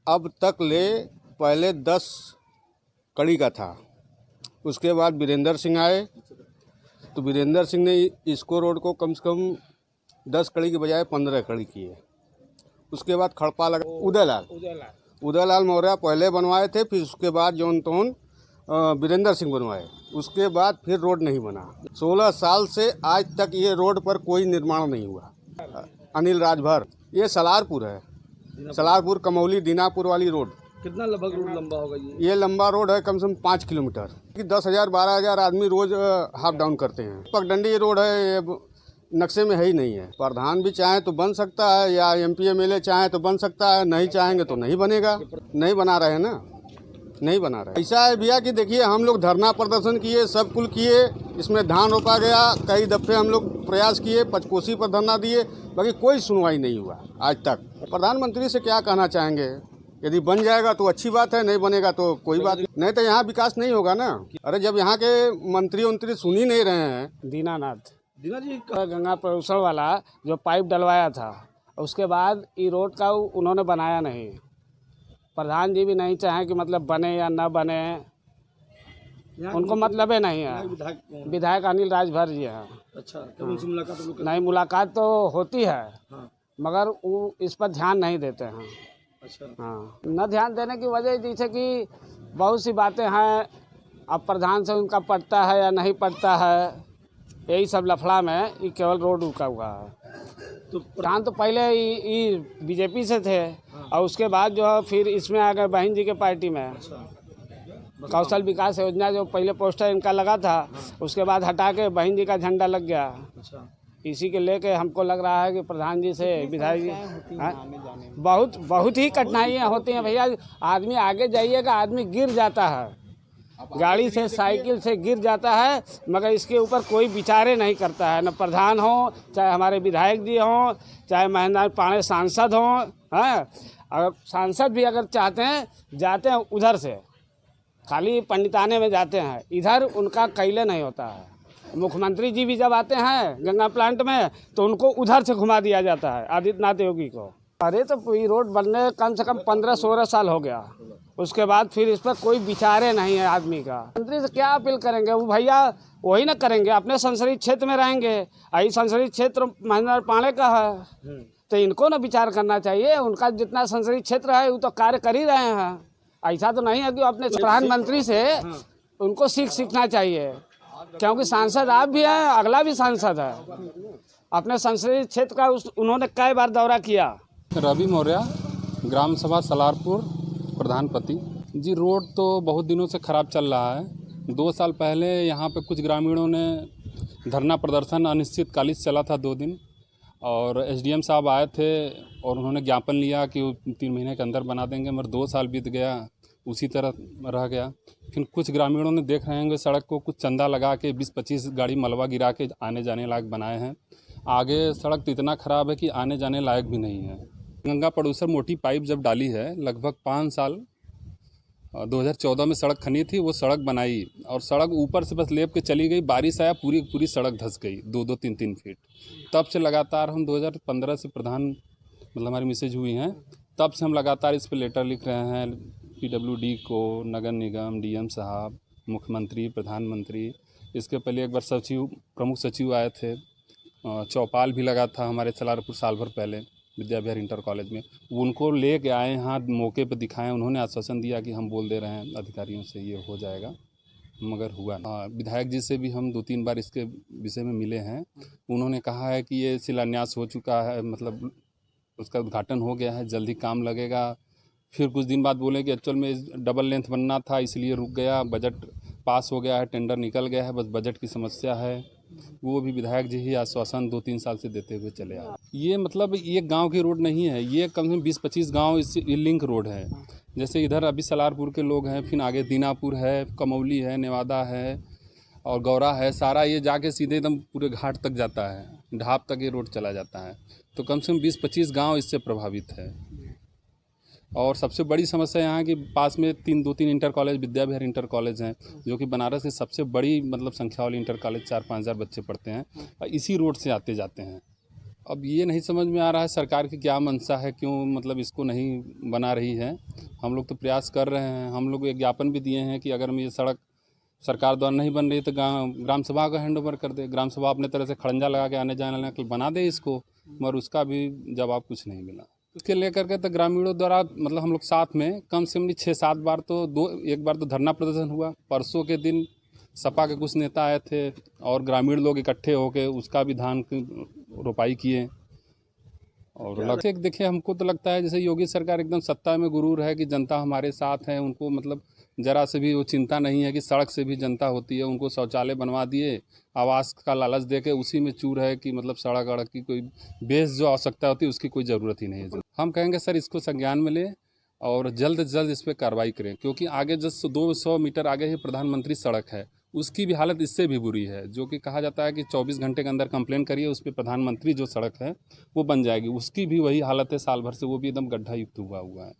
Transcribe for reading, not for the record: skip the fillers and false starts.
अब तक ले पहले 10 कड़ी का था, उसके बाद वीरेंद्र सिंह आए तो वीरेंद्र सिंह ने इसको रोड को कम से कम 10 कड़ी की बजाय 15 कड़ी किए। उसके बाद खड़पा लगा उदयलाल मौर्य पहले बनवाए थे, फिर उसके बाद जौन तौन वीरेंद्र सिंह बनवाए, उसके बाद फिर रोड नहीं बना। 16 साल से आज तक ये रोड पर कोई निर्माण नहीं हुआ। अनिल राजभर, ये सलारपुर है, सलारपुर कमौली दीनापुर वाली रोड। कितना लगभग रोड लंबा होगा ये? ये लंबा रोड है कम से कम 5 किलोमीटर कि 10,000 12,000 आदमी रोज हाफ डाउन करते हैं। पगडंडी रोड है, ये नक्शे में है ही नहीं है। प्रधान भी चाहे तो बन सकता है या MP MLA चाहे तो बन सकता है, नहीं चाहेंगे तो नहीं बनेगा। नहीं बना रहे हैं ना, नहीं बना रहे। ऐसा है भैया कि देखिए हम लोग धरना प्रदर्शन किए, सब कुल किए, इसमें धान रोपा गया, कई दफ़े हम लोग प्रयास किए, पंचकोशी पर धरना दिए, बाकी कोई सुनवाई नहीं हुआ आज तक। प्रधानमंत्री से क्या कहना चाहेंगे, यदि बन जाएगा तो अच्छी बात है, नहीं बनेगा तो कोई बात नहीं, तो यहाँ विकास नहीं होगा ना। अरे जब यहाँ के मंत्री सुन ही नहीं रहे हैं। दीना जी गंगा प्रदूषण वाला जो पाइप डलवाया था, उसके बाद ये रोड का उन्होंने बनाया नहीं। प्रधान जी भी नहीं चाहे कि मतलब बने या न बने, उनको मतलब ही नहीं है। विधायक अनिल राजभर जी हैं। अच्छा, तो उनसे मुलाकात नहीं, मुलाकात तो होती है, मगर वो इस पर ध्यान नहीं देते हैं। अच्छा, हाँ, न ध्यान देने की वजह जैसे कि बहुत सी बातें हैं, अब प्रधान से उनका पड़ता है या नहीं पड़ता है, यही सब लफड़ा में ये केवल रोड रुका हुआ है। तो प्रधान तो पहले ये BJP से थे, और उसके बाद जो है फिर इसमें आ गए बहन जी के पार्टी में। कौशल विकास योजना जो पहले पोस्टर इनका लगा था, उसके बाद हटा के बहन जी का झंडा लग गया। इसी के लेके हमको लग रहा है कि प्रधान जी से विधायक जी बहुत ही कठिनाइयाँ होती हैं भैया। आदमी आगे जाइएगा, आदमी गिर जाता है, गाड़ी से साइकिल से गिर जाता है, मगर इसके ऊपर कोई विचारे नहीं करता है। न प्रधान हो, चाहे हमारे विधायक जी हों, चाहे महेंद्र पांडे सांसद हों। हाँ, अगर सांसद भी अगर चाहते हैं, जाते हैं उधर से, खाली पंडिताने में जाते हैं, इधर उनका कैले नहीं होता है। मुख्यमंत्री जी भी जब आते हैं गंगा प्लांट में, तो उनको उधर से घुमा दिया जाता है, आदित्यनाथ योगी को। अरे तो ये रोड बनने कम से कम 15-16 साल हो गया, उसके बाद फिर इस पर कोई विचारे नहीं है आदमी का। मंत्री से क्या अपील करेंगे, वो भैया वही ना करेंगे, अपने संसदीय क्षेत्र में रहेंगे। यही संसदीय क्षेत्र महेंद्र पांडे का है, तो इनको ना विचार करना चाहिए। उनका जितना संसदीय क्षेत्र है वो तो कार्य कर ही रहे हैं। ऐसा तो नहीं है कि अपने प्रधानमंत्री से उनको सीखना चाहिए, क्योंकि सांसद आप भी हैं, अगला भी सांसद है। अपने संसदीय क्षेत्र का उन्होंने कई बार दौरा किया। रवि मौर्य, ग्राम सभा सलारपुर प्रधानपति जी। रोड तो बहुत दिनों से ख़राब चल रहा है। 2 साल पहले यहाँ पे कुछ ग्रामीणों ने धरना प्रदर्शन अनिश्चितकालिक चला था 2 दिन, और SDM साहब आए थे और उन्होंने ज्ञापन लिया कि वो 3 महीने के अंदर बना देंगे, मगर 2 साल बीत गया, उसी तरह रह गया। फिर कुछ ग्रामीणों ने देख रहे होंगे सड़क को कुछ चंदा लगा के 20-25 गाड़ी मलबा गिरा के आने जाने लायक बनाए हैं। आगे सड़क तो इतना ख़राब है कि आने जाने लायक भी नहीं है। गंगा प्रदूषण मोटी पाइप जब डाली है, लगभग 5 साल 2014 में सड़क खनी थी, वो सड़क बनाई और सड़क ऊपर से बस लेप के चली गई। बारिश आया, पूरी सड़क धंस गई 2-2, 3-3 फीट। तब से लगातार हम 2015 से प्रधान मतलब हमारी मैसेज हुई हैं, तब से हम लगातार इस पर लेटर लिख रहे हैं PWD को, नगर निगम, DM साहब, मुख्यमंत्री, प्रधानमंत्री। इसके पहले एक बार प्रमुख सचिव आए थे, चौपाल भी लगा था हमारे सलारपुर साल भर पहले विद्या विहार इंटर कॉलेज में, उनको ले के आए यहाँ, मौके पर दिखाएं। उन्होंने आश्वासन दिया कि हम बोल दे रहे हैं अधिकारियों से, ये हो जाएगा, मगर हुआ नहीं। विधायक जी से भी हम 2-3 बार इसके विषय में मिले हैं। उन्होंने कहा है कि ये शिलान्यास हो चुका है, मतलब उसका उद्घाटन हो गया है, जल्दी काम लगेगा। फिर कुछ दिन बाद बोले कि एक्चुअल में डबल लेंथ बनना था, इसलिए रुक गया, बजट पास हो गया है, टेंडर निकल गया है, बस बजट की समस्या है। वो भी विधायक जी ही आश्वासन 2-3 साल से देते हुए चले आए। ये मतलब ये गांव की रोड नहीं है, ये कम से कम 20-25 गांव इससे लिंक रोड है। जैसे इधर अभी सलारपुर के लोग हैं, फिर आगे दीनापुर है, कमौली है, नेवादा है और गौरा है, सारा ये जाके सीधे एकदम पूरे घाट तक जाता है, ढाब तक ये रोड चला जाता है। तो कम से कम 20-25 गाँव इससे प्रभावित है। और सबसे बड़ी समस्या यहाँ की पास में 2-3 inter college, Vidya Vihar inter college हैं, जो कि बनारस की सबसे बड़ी मतलब संख्या वाली इंटर कॉलेज, 4-5 हज़ार बच्चे पढ़ते हैं और इसी रोड से आते जाते हैं। अब ये नहीं समझ में आ रहा है सरकार की क्या मंशा है, क्यों मतलब इसको नहीं बना रही है। हम लोग तो प्रयास कर रहे हैं, हम लोग एक ज्ञापन भी दिए हैं कि अगर ये सड़क सरकार द्वारा नहीं बन रही तो ग्राम सभा का हैंड ओवर कर दे, ग्राम सभा अपने तरह से खड़ंजा लगा के आने जाने वाले बना दे इसको, मगर उसका भी जवाब कुछ नहीं मिला। उसके लेकर के तो ग्रामीणों द्वारा मतलब हम लोग साथ में कम से कम 6-7 बार तो एक बार तो धरना प्रदर्शन हुआ। परसों के दिन सपा के कुछ नेता आए थे और ग्रामीण लोग इकट्ठे होकर उसका भी धान की रोपाई किए। और लक्ष्य देखिए, हमको तो लगता है जैसे योगी सरकार एकदम सत्ता में गुरूर है कि जनता हमारे साथ है, उनको मतलब ज़रा से भी वो चिंता नहीं है कि सड़क से भी जनता होती है। उनको शौचालय बनवा दिए, आवास का लालच दे के उसी में चूर है कि मतलब सड़क अड़क की कोई बेस जो आवश्यकता होती है उसकी कोई ज़रूरत ही नहीं है। हम कहेंगे सर इसको संज्ञान में लें और जल्द से जल्द इस पर कार्रवाई करें, क्योंकि आगे जस्ट 200 मीटर आगे ही प्रधानमंत्री सड़क है, उसकी भी हालत इससे भी बुरी है। जो कि कहा जाता है कि 24 घंटे के अंदर कंप्लेन करिए, उस पर प्रधानमंत्री जो सड़क है वो बन जाएगी, उसकी भी वही हालत है साल भर से, वो भी एकदम गड्ढा युक्त हुआ है।